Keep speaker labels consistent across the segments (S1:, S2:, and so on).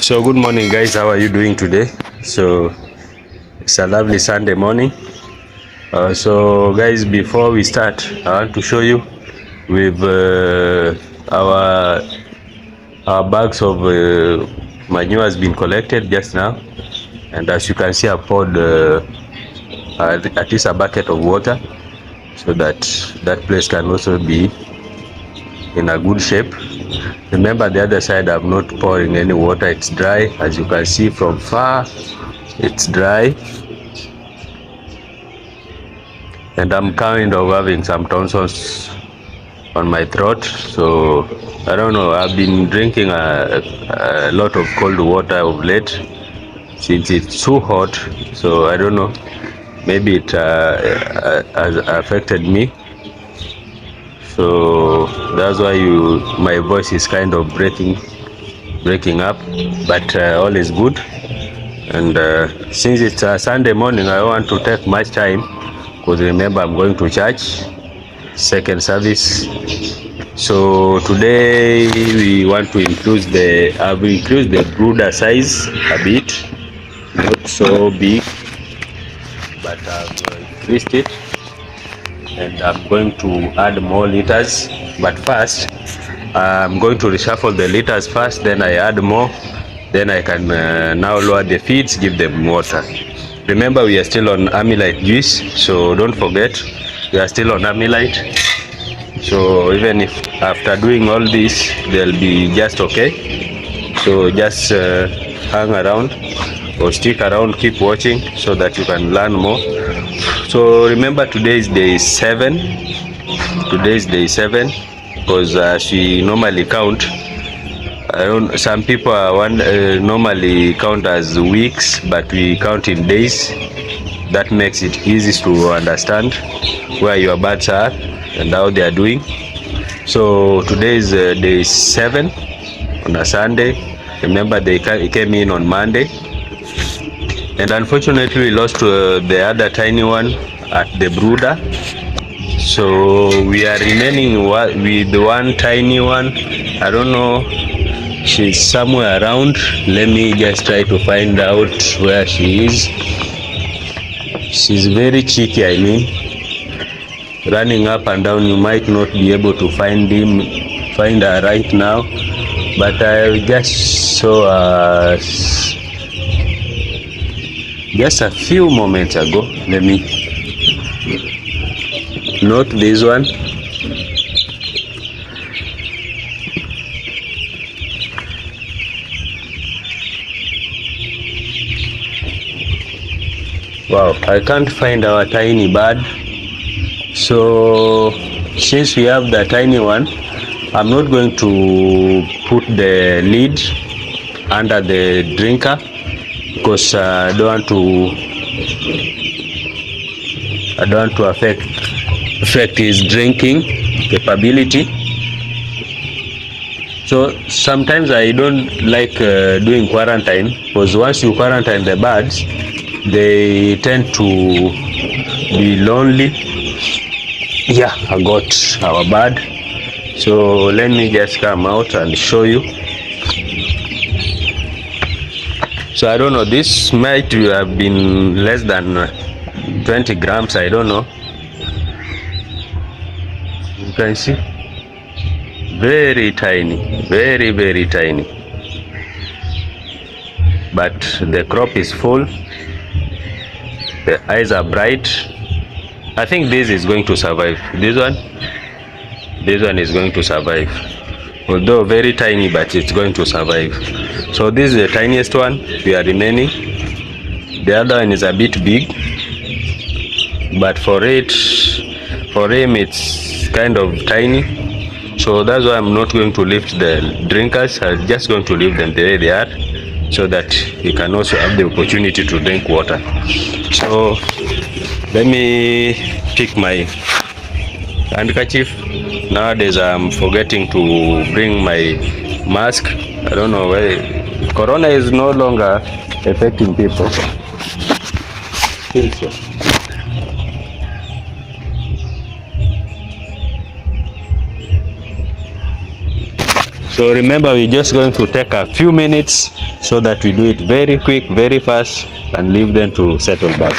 S1: So good morning guys, how are you doing today? So it's a lovely Sunday morning. So guys, before we start, I want to show you with our bags of manure has been collected just now, and as you can see, I poured at least a bucket of water so that that place can also be in a good shape. Remember, the other side I'm not pouring any water, it's dry. As you can see from far, it's dry, and I'm kind of having some tonsils on my throat, so I don't know, I've been drinking a lot of cold water of late since it's too hot, so I don't know, maybe it has affected me, so that's why my voice is kind of breaking up, but all is good. And since it's a Sunday morning, I don't want to take much time, because remember, I'm going to church, second service. So today we want to increase the brooder size a bit, not so big, but I've increased it, and I'm going to add more liters. But first, I'm going to reshuffle the liters first, then I add more, then I can now lower the feeds, give them water. Remember, we are still on amylite juice, so don't forget, we are still on amylite. So even if after doing all this, they'll be just okay. So just hang around or stick around, keep watching so that you can learn more. So remember, today is day 7. Today is day 7, because as we normally count, some people normally count as weeks, but we count in days. That makes it easy to understand where your birds are and how they are doing. So today is day 7 on a Sunday. Remember, they came in on Monday, and unfortunately we lost the other tiny one at the brooder. So we are remaining with one tiny one. I don't know, she's somewhere around. Let me just try to find out where she is. She's very cheeky, I mean, running up and down. You might not be able to find her right now, but I just saw just a few moments ago. Let me note this one. Wow, I can't find our tiny bird. So since we have the tiny one, I'm not going to put the lid under the drinker, because I don't want to affect his drinking capability. So sometimes I don't like doing quarantine, because once you quarantine the birds, they tend to be lonely. Yeah, I got our bird. So let me just come out and show you. So I don't know, this might have been less than 20 grams, I don't know. You can see, very tiny, very tiny, but the crop is full, the eyes are bright. I think this is going to survive. This one is going to survive, although very tiny, but it's going to survive. So this is the tiniest one we are remaining. The other one is a bit big, but for him it's kind of tiny. So that's why I'm not going to lift the drinkers. I'm just going to leave them the way they are, so that he can also have the opportunity to drink water. So let me pick my handkerchief. Nowadays I'm forgetting to bring my mask. I don't know why. Corona is no longer affecting people. So. So remember, we're just going to take a few minutes so that we do it very quick, very fast, and leave them to settle back.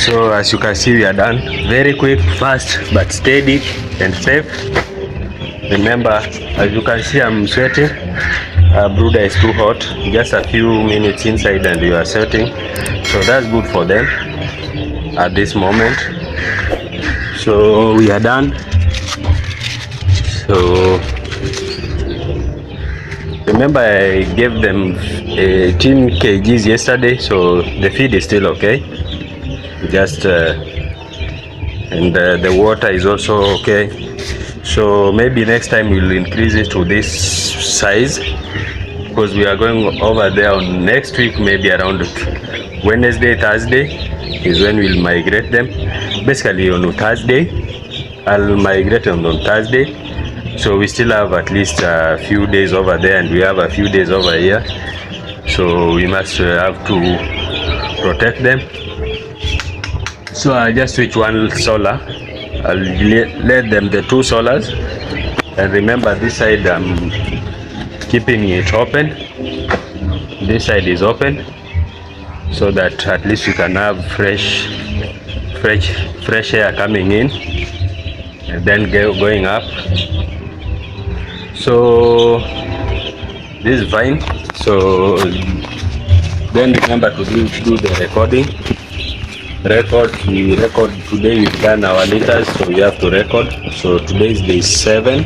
S1: So as you can see, we are done. Very quick, fast, but steady and safe. Remember, as you can see, I'm sweating. Brooder is too hot. Just a few minutes inside and you are sweating. So that's good for them at this moment. So we are done. So remember, I gave them 18 kgs yesterday, so the feed is still okay. Just and the water is also okay. So maybe next time we'll increase it to this size, because we are going over there on next week, maybe around Wednesday, Thursday is when we'll migrate them. Basically on Thursday, I'll migrate them on Thursday. So we still have at least a few days over there and we have a few days over here. So we must have to protect them. So I just switch one solar. I'll let them the two solars. And remember, this side I'm keeping it open. This side is open, so that at least you can have fresh air coming in and then going up. So this is fine. So then remember to do the recording. We record today. We've done our liters, so we have to record. So today is day 7.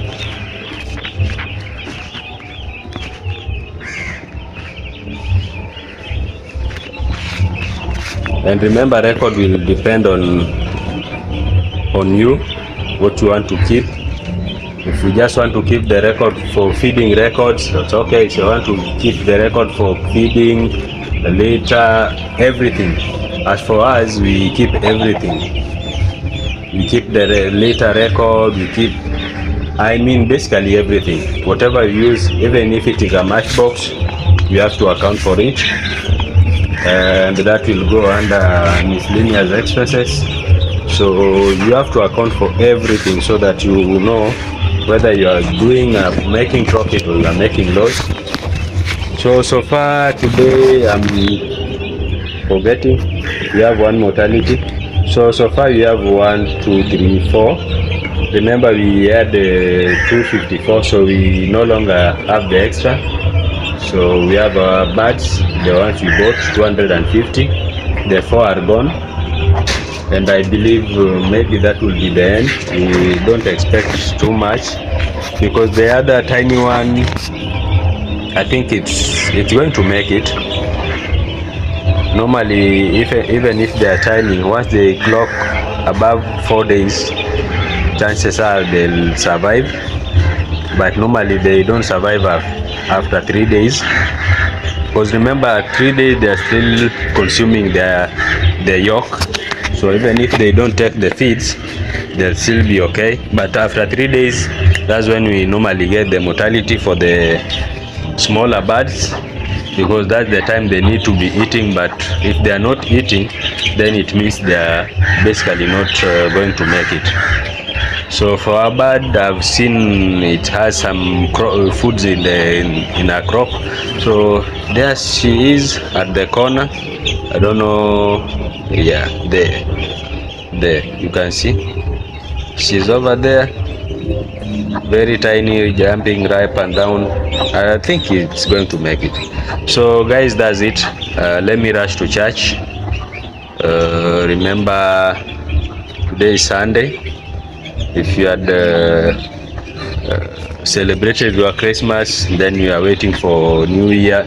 S1: And remember, record will depend on you, what you want to keep. If you just want to keep the record for feeding records, that's okay. If you want to keep the record for feeding, the litter, everything. As for us, we keep everything. We keep the litter record, we keep, basically everything. Whatever you use, even if it is a matchbox, you have to account for it. And that will go under miscellaneous expenses. So you have to account for everything so that you will know whether you are doing making profit or you are making loss. So far today I'm forgetting, we have one mortality. So far we have 1, 2, 3, 4. Remember, we had 254, so we no longer have the extra. So we have our birds, the ones we bought, 250. The 4 are gone, and I believe maybe that will be the end. We don't expect too much, because the other tiny one, I think it's going to make it. Normally, even if they are tiny, once they clock above 4 days, chances are they'll survive. But normally they don't survive after 3 days, because remember, at 3 days they are still consuming their yolk. So even if they don't take the feeds, they'll still be okay. But after 3 days, that's when we normally get the mortality for the smaller birds, because that's the time they need to be eating. But if they are not eating, then it means they are basically not going to make it. So for our bird, I've seen it has some foods in her crop. So there she is at the corner. I don't know. Yeah, there you can see she's over there, very tiny, jumping right up and down. I think it's going to make it. So guys, that's it. Let me rush to church. Remember, today is Sunday. If you had celebrated your Christmas, then you are waiting for New Year.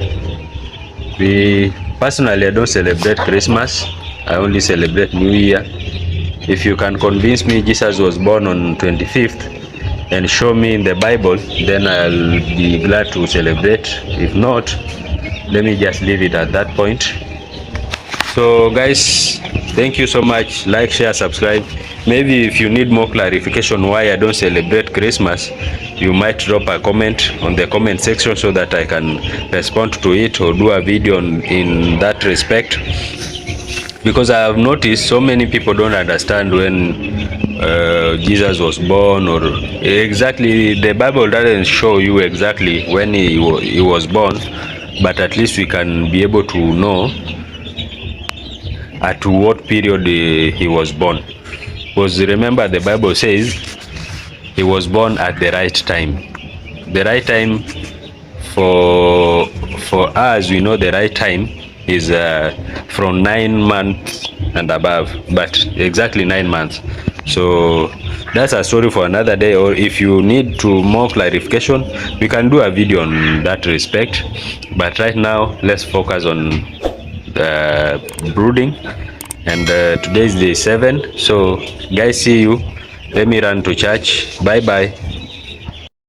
S1: Personally, I don't celebrate Christmas. I only celebrate New Year. If you can convince me Jesus was born on 25th and show me in the Bible, then I'll be glad to celebrate. If not, let me just leave it at that point. So guys, thank you so much. Like, share, subscribe. Maybe if you need more clarification why I don't celebrate Christmas, you might drop a comment on the comment section so that I can respond to it or do a video in that respect. Because I have noticed so many people don't understand when Jesus was born, or exactly, the Bible doesn't show you exactly when he was born, but at least we can be able to know at what period he was born. Because remember, the Bible says he was born at the right time. The right time for us, we know the right time is from 9 months and above, but exactly 9 months. So that's a story for another day, or if you need to more clarification, we can do a video on that respect. But right now, let's focus on brooding. And today is day 7. So guys, see you. Let me run to church. Bye bye.